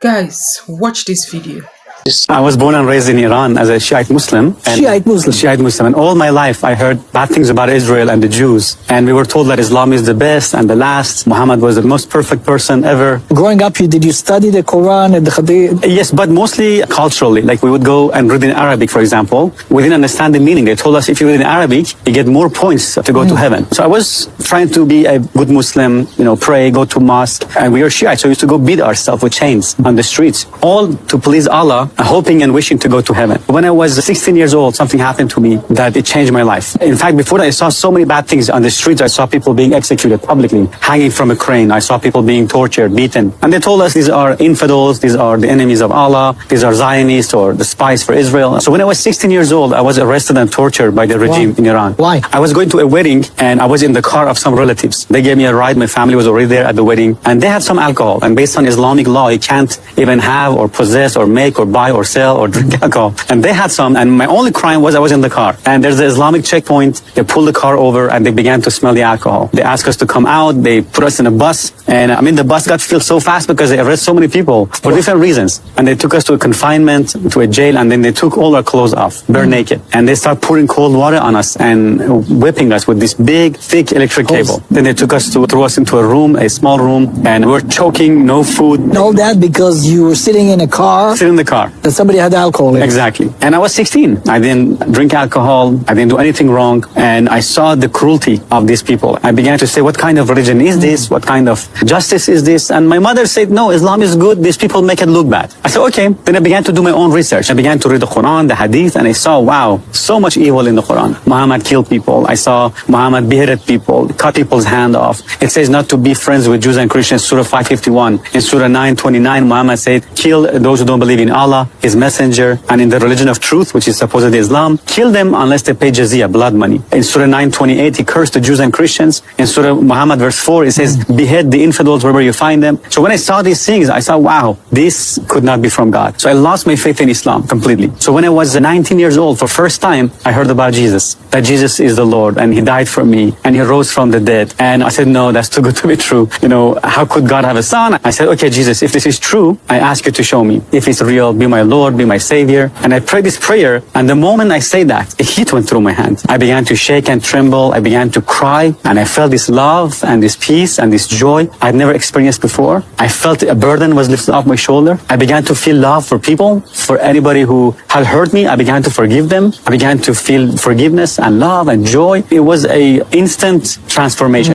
Guys, watch this video. I was born and raised in Iran as a Shiite Muslim. Shiite Muslim. And all my life I heard bad things about Israel and the Jews. And we were told that Islam is the best and the last. Muhammad was the most perfect person ever. Growing up, did you study the Quran and the Hadith? Yes, but mostly culturally. Like we would go and read in Arabic, for example. We didn't understand the meaning. They told us if you read in Arabic, you get more points to go to heaven. So I was trying to be a good Muslim, pray, go to mosque. And we were Shiite, so we used to go beat ourselves with chains on the streets. All to please Allah, hoping and wishing to go to heaven. When I was 16 years old, something happened to me that it changed my life. In fact, before that, I saw so many bad things on the streets. I saw people being executed publicly, hanging from a crane. I saw people being tortured, beaten. And they told us these are infidels, these are the enemies of Allah, these are Zionists or the spies for Israel. So when I was 16 years old, I was arrested and tortured by the regime in Iran. Why? I was going to a wedding and I was in the car of some relatives. They gave me a ride. My family was already there at the wedding and they had some alcohol. And based on Islamic law, you can't even have or possess or make or buy or sell or drink alcohol. And they had some, and my only crime was I was in the car. And there's the Islamic checkpoint. They pulled the car over and they began to smell the alcohol. They asked us to come out. They put us in a bus. And the bus got filled so fast because they arrested so many people for different reasons. And they took us to a confinement, to a jail, and then they took all our clothes off, bare naked. And they started pouring cold water on us and whipping us with this big, thick electric cable. Then they took us threw us into a room, a small room, and we were choking, no food. All that because you were sitting in a car Sitting in the car. that somebody had alcohol in. Exactly. And I was 16. I didn't drink alcohol. I didn't do anything wrong. And I saw the cruelty of these people. I began to say, what kind of religion is this? What kind of justice is this? And my mother said, no, Islam is good. These people make it look bad. I said, okay. Then I began to do my own research. I began to read the Quran, the Hadith, and I saw, wow, so much evil in the Quran. Muhammad killed people. I saw Muhammad beheaded people, cut people's hand off. It says not to be friends with Jews and Christians, Surah 551. In Surah 929, Muhammad said, kill those who don't believe in Allah, His messenger, and in the religion of truth, which is supposedly Islam, kill them unless they pay jizya, blood money. In Surah 928, he cursed the Jews and Christians. In Surah Muhammad verse 4, it says, behead the infidels wherever you find them. So when I saw these things, I saw, wow, this could not be from God. So I lost my faith in Islam completely. So when I was 19 years old, for first time, I heard about Jesus, that Jesus is the Lord, and He died for me, and He rose from the dead. And I said, no, that's too good to be true. How could God have a son? I said, okay, Jesus, if this is true, I ask you to show me. If it's real, be my Lord, be my Savior. And I prayed this prayer, and the moment I say that, a heat went through my hand. I began to shake and tremble. I began to cry, and I felt this love and this peace and this joy I'd never experienced before. I felt a burden was lifted off my shoulder. I began to feel love for people, for anybody who had hurt me. I began to forgive them. I began to feel forgiveness and love and joy. It was an instant transformation.